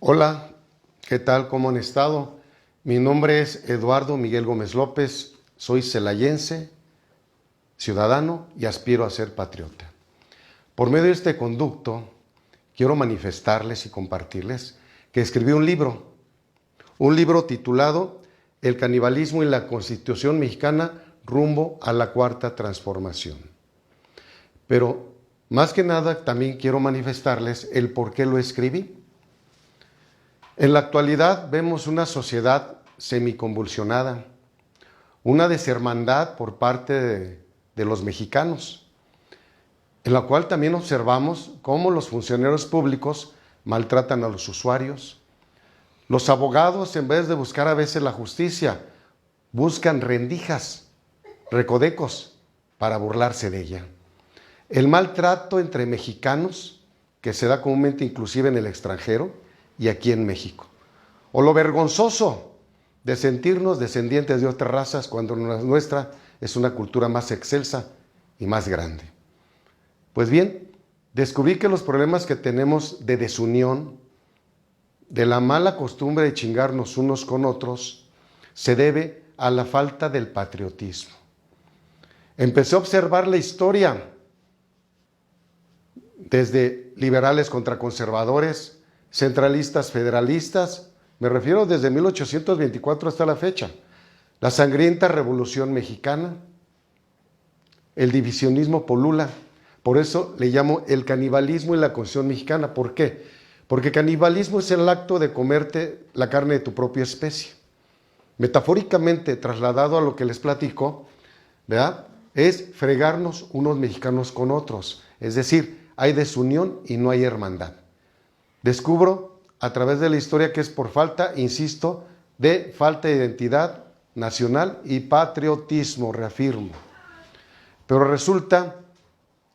Hola, ¿qué tal? ¿Cómo han estado? Mi nombre es Eduardo Miguel Gómez López, soy celayense, ciudadano y aspiro a ser patriota. Por medio de este conducto, quiero manifestarles y compartirles que escribí un libro titulado El canibalismo y la Constitución Mexicana rumbo a la Cuarta Transformación. Pero más que nada también quiero manifestarles el por qué lo escribí. En la actualidad vemos una sociedad semiconvulsionada, una deshermandad por parte de los mexicanos, en la cual también observamos cómo los funcionarios públicos maltratan a los usuarios. Los abogados, en vez de buscar a veces la justicia, buscan rendijas, recodecos para burlarse de ella. El maltrato entre mexicanos, que se da comúnmente inclusive en el extranjero, y aquí en México. O lo vergonzoso de sentirnos descendientes de otras razas cuando nuestra es una cultura más excelsa y más grande. Pues bien, descubrí que los problemas que tenemos de desunión, de la mala costumbre de chingarnos unos con otros, se debe a la falta del patriotismo. Empecé a observar la historia desde liberales contra conservadores, centralistas, federalistas, me refiero desde 1824 hasta la fecha, la sangrienta Revolución Mexicana, el divisionismo polula, por eso le llamo el canibalismo y la Constitución Mexicana. ¿Por qué? Porque canibalismo es el acto de comerte la carne de tu propia especie. Metafóricamente trasladado a lo que les platico, ¿verdad? Es fregarnos unos mexicanos con otros, es decir, hay desunión y no hay hermandad. Descubro a través de la historia que es por falta, insisto, de falta de identidad nacional y patriotismo, reafirmo. Pero resulta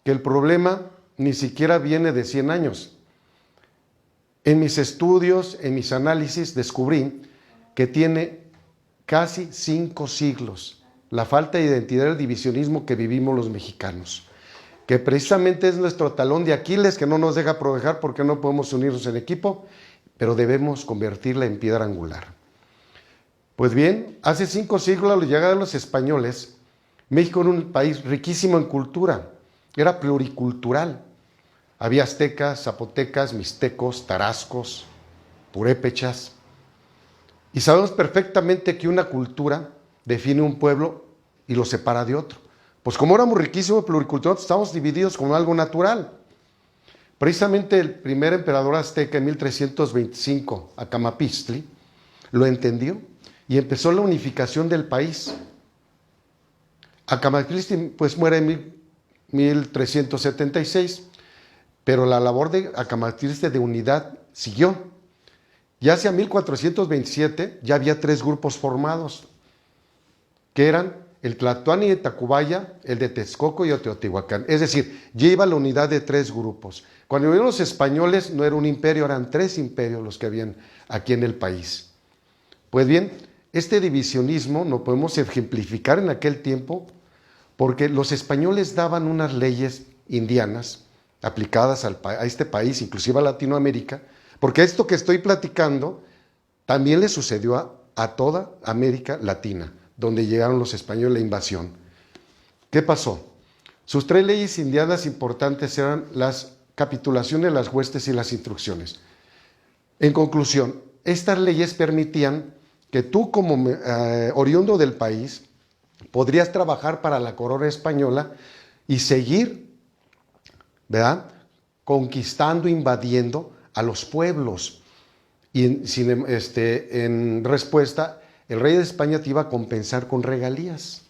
que el problema ni siquiera viene de 100 años. En mis estudios, en mis análisis, descubrí que tiene casi 5 siglos la falta de identidad y el divisionismo que vivimos los mexicanos, que precisamente es nuestro talón de Aquiles que no nos deja progresar porque no podemos unirnos en equipo, pero debemos convertirla en piedra angular. Pues bien, hace 5 siglos, a la llegada de los españoles, México era un país riquísimo en cultura, era pluricultural. Había aztecas, zapotecas, mixtecos, tarascos, purépechas. Y sabemos perfectamente que una cultura define un pueblo y lo separa de otro. Pues como éramos riquísimos pluriculturales, estamos divididos como algo natural. Precisamente el primer emperador azteca en 1325, Acamapistli, lo entendió y empezó la unificación del país. Acamapistli pues muere en 1376, pero la labor de Acamapistli de unidad siguió. Ya hacia 1427 ya había 3 grupos formados, que eran el Tlatoani de Tacubaya, el de Texcoco y el de Teotihuacán. Es decir, ya iba la unidad de 3 grupos. Cuando vinieron los españoles no era un imperio, eran 3 imperios los que habían aquí en el país. Pues bien, este divisionismo lo podemos ejemplificar en aquel tiempo porque los españoles daban unas leyes indianas aplicadas a este país, inclusive a Latinoamérica, porque esto que estoy platicando también le sucedió a toda América Latina, donde llegaron los españoles, la invasión. ¿Qué pasó? Sus 3 leyes indianas importantes eran las capitulaciones, las huestes y las instrucciones. En conclusión, estas leyes permitían que tú como oriundo del país podrías trabajar para la corona española y seguir, ¿verdad?, conquistando, invadiendo a los pueblos. Y en respuesta, el rey de España te iba a compensar con regalías.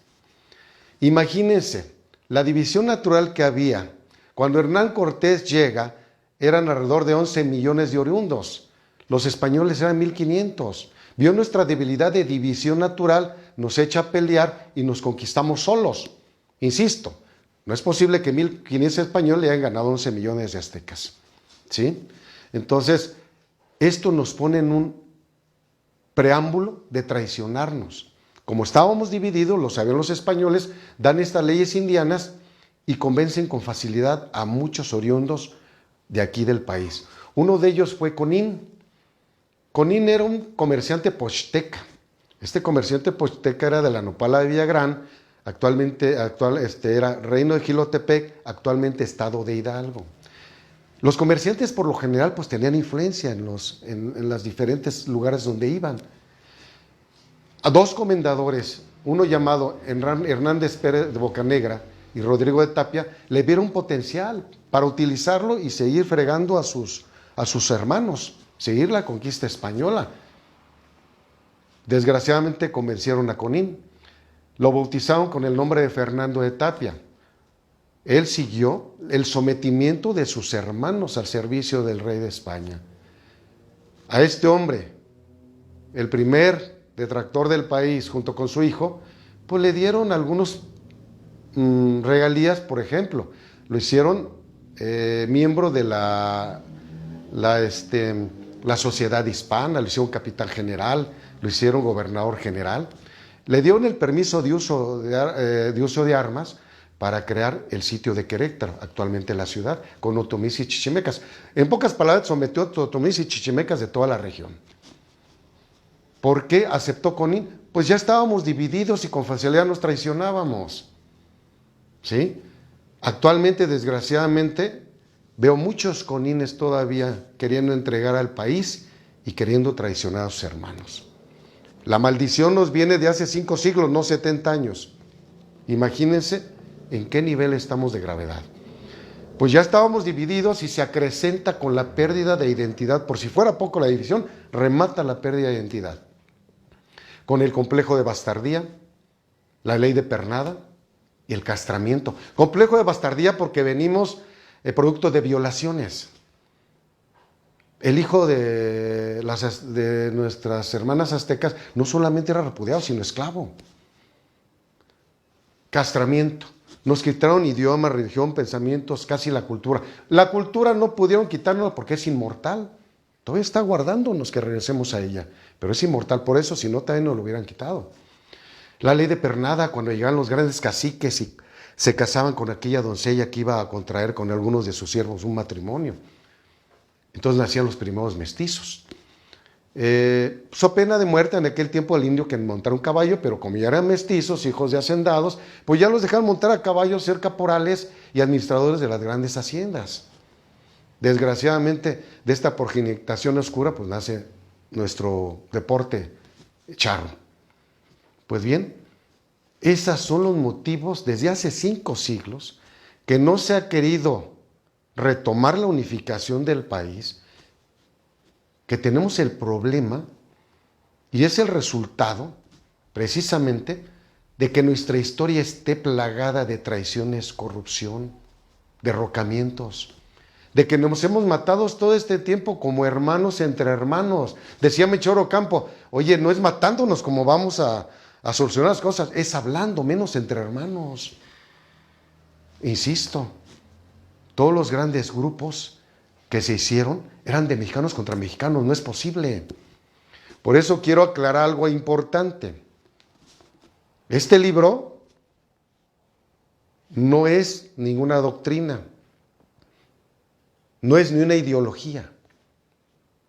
Imagínense, la división natural que había. Cuando Hernán Cortés llega, eran alrededor de 11 millones de oriundos. Los españoles eran 1,500. Vio nuestra debilidad de división natural, nos echa a pelear y nos conquistamos solos. Insisto, no es posible que 1,500 españoles le hayan ganado 11 millones de aztecas. ¿Sí? Entonces, esto nos pone en un preámbulo de traicionarnos. Como estábamos divididos, lo sabían los españoles, dan estas leyes indianas y convencen con facilidad a muchos oriundos de aquí del país. Uno de ellos fue Conín. Conín era un comerciante posteca. Este comerciante posteca era de la Nopala de Villagrán, era reino de Jilotepec, actualmente estado de Hidalgo. Los comerciantes por lo general pues tenían influencia en los diferentes lugares donde iban. A dos comendadores, uno llamado Hernández Pérez de Bocanegra y Rodrigo de Tapia, le vieron potencial para utilizarlo y seguir fregando a sus hermanos, seguir la conquista española. Desgraciadamente convencieron a Conín. Lo bautizaron con el nombre de Fernando de Tapia. Él siguió el sometimiento de sus hermanos al servicio del rey de España. A este hombre, el primer detractor del país, junto con su hijo, pues le dieron algunos regalías. Por ejemplo, lo hicieron miembro de la Sociedad Hispana, lo hicieron capitán general, lo hicieron gobernador general. Le dieron el permiso de uso de armas para crear el sitio de Querétaro, actualmente la ciudad, con otomís y chichimecas. En pocas palabras, sometió a otomís y chichimecas de toda la región. ¿Por qué aceptó Conín? Pues ya estábamos divididos y con facilidad nos traicionábamos. ¿Sí? Actualmente, desgraciadamente, veo muchos conines todavía queriendo entregar al país y queriendo traicionar a sus hermanos. La maldición nos viene de hace 5 siglos, no 70 años. Imagínense en qué nivel estamos de gravedad. Pues ya estábamos divididos y se acrecenta con la pérdida de identidad. Por si fuera poco la división, remata la pérdida de identidad. Con el complejo de bastardía, la ley de pernada y el castramiento. Complejo de bastardía porque venimos producto de violaciones. El hijo de nuestras hermanas aztecas no solamente era repudiado, sino esclavo. Castramiento. Nos quitaron idioma, religión, pensamientos, casi la cultura. La cultura no pudieron quitárnosla porque es inmortal. Todavía está guardándonos que regresemos a ella, pero es inmortal. Por eso, si no, también nos lo hubieran quitado. La ley de pernada, cuando llegaban los grandes caciques y se casaban con aquella doncella que iba a contraer con algunos de sus siervos un matrimonio. Entonces nacían los primeros mestizos. So pena de muerte en aquel tiempo al indio que montara un caballo, pero como ya eran mestizos, hijos de hacendados, pues ya los dejaron montar a caballo, ser caporales y administradores de las grandes haciendas. Desgraciadamente, de esta progenitación oscura, pues nace nuestro deporte charro. Pues bien, esos son los motivos desde hace 5 siglos que no se ha querido retomar la unificación del país, que tenemos el problema y es el resultado precisamente de que nuestra historia esté plagada de traiciones, corrupción, derrocamientos, de que nos hemos matado todo este tiempo como hermanos entre hermanos. Decía Melchor Ocampo, oye, no es matándonos como vamos a solucionar las cosas, es hablando menos entre hermanos. Insisto, todos los grandes grupos que se hicieron eran de mexicanos contra mexicanos, no es posible. Por eso quiero aclarar algo importante. Este libro no es ninguna doctrina, no es ni una ideología.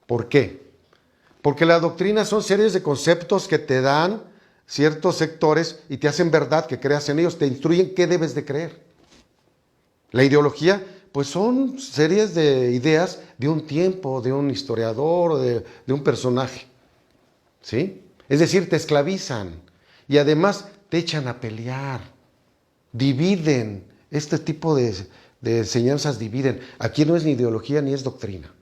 ¿Por qué? Porque la doctrina son series de conceptos que te dan ciertos sectores y te hacen verdad que creas en ellos, te instruyen qué debes de creer. La ideología, pues son series de ideas de un tiempo, de un historiador o de un personaje, ¿sí? Es decir, te esclavizan y además te echan a pelear, dividen, este tipo de enseñanzas dividen. Aquí no es ni ideología ni es doctrina.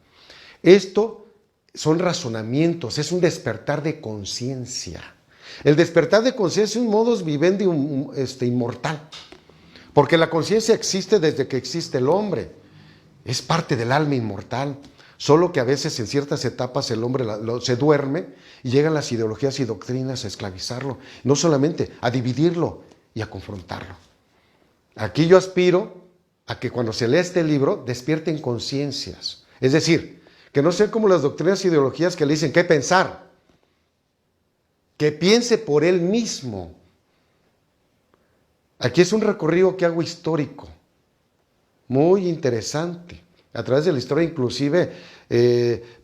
Esto son razonamientos, es un despertar de conciencia. El despertar de conciencia es un modus vivendi inmortal. Porque la conciencia existe desde que existe el hombre. Es parte del alma inmortal. Solo que a veces en ciertas etapas el hombre se duerme y llegan las ideologías y doctrinas a esclavizarlo. No solamente a dividirlo y a confrontarlo. Aquí yo aspiro a que cuando se lea este libro despierten conciencias. Es decir, que no sean como las doctrinas e ideologías que le dicen qué pensar. Que piense por él mismo. Aquí es un recorrido que hago histórico, muy interesante. A través de la historia inclusive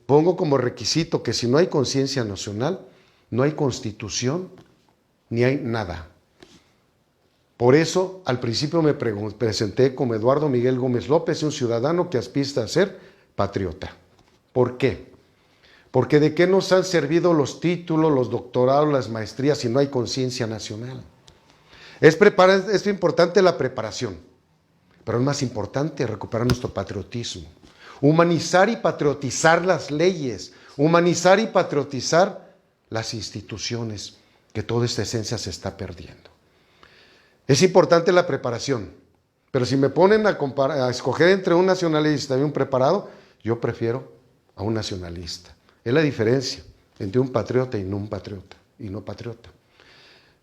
pongo como requisito que si no hay conciencia nacional, no hay constitución, ni hay nada. Por eso, al principio me presenté como Eduardo Miguel Gómez López, un ciudadano que aspira a ser patriota. ¿Por qué? Porque ¿de qué nos han servido los títulos, los doctorados, las maestrías si no hay conciencia nacional? Es importante la preparación, pero es más importante recuperar nuestro patriotismo. Humanizar y patriotizar las leyes, humanizar y patriotizar las instituciones, que toda esta esencia se está perdiendo. Es importante la preparación, pero si me ponen a escoger entre un nacionalista y un preparado, yo prefiero a un nacionalista. Es la diferencia entre un patriota y no un patriota, y no patriota.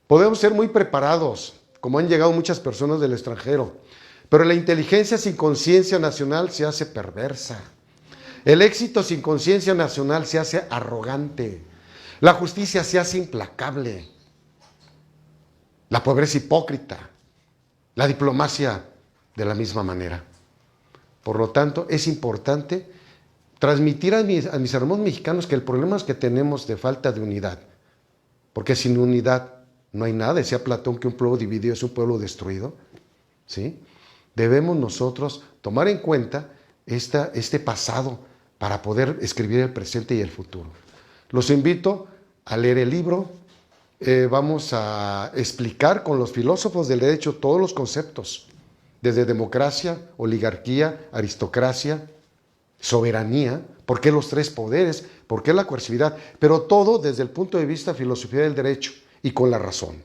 Podemos ser muy preparados, como han llegado muchas personas del extranjero, pero la inteligencia sin conciencia nacional se hace perversa. El éxito sin conciencia nacional se hace arrogante. La justicia se hace implacable. La pobreza hipócrita. La diplomacia de la misma manera. Por lo tanto, es importante transmitir a mis hermanos mexicanos que el problema es que tenemos de falta de unidad. Porque sin unidad no hay nada. Decía Platón que un pueblo dividido es un pueblo destruido. ¿Sí? Debemos nosotros tomar en cuenta este pasado para poder escribir el presente y el futuro. Los invito a leer el libro. Vamos a explicar con los filósofos del derecho todos los conceptos, desde democracia, oligarquía, aristocracia, soberanía, por qué los tres poderes, por qué la coercividad, pero todo desde el punto de vista de filosofía del derecho y con la razón.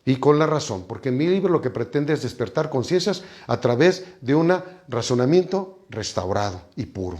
Y con la razón, porque mi libro lo que pretende es despertar conciencias a través de un razonamiento restaurado y puro.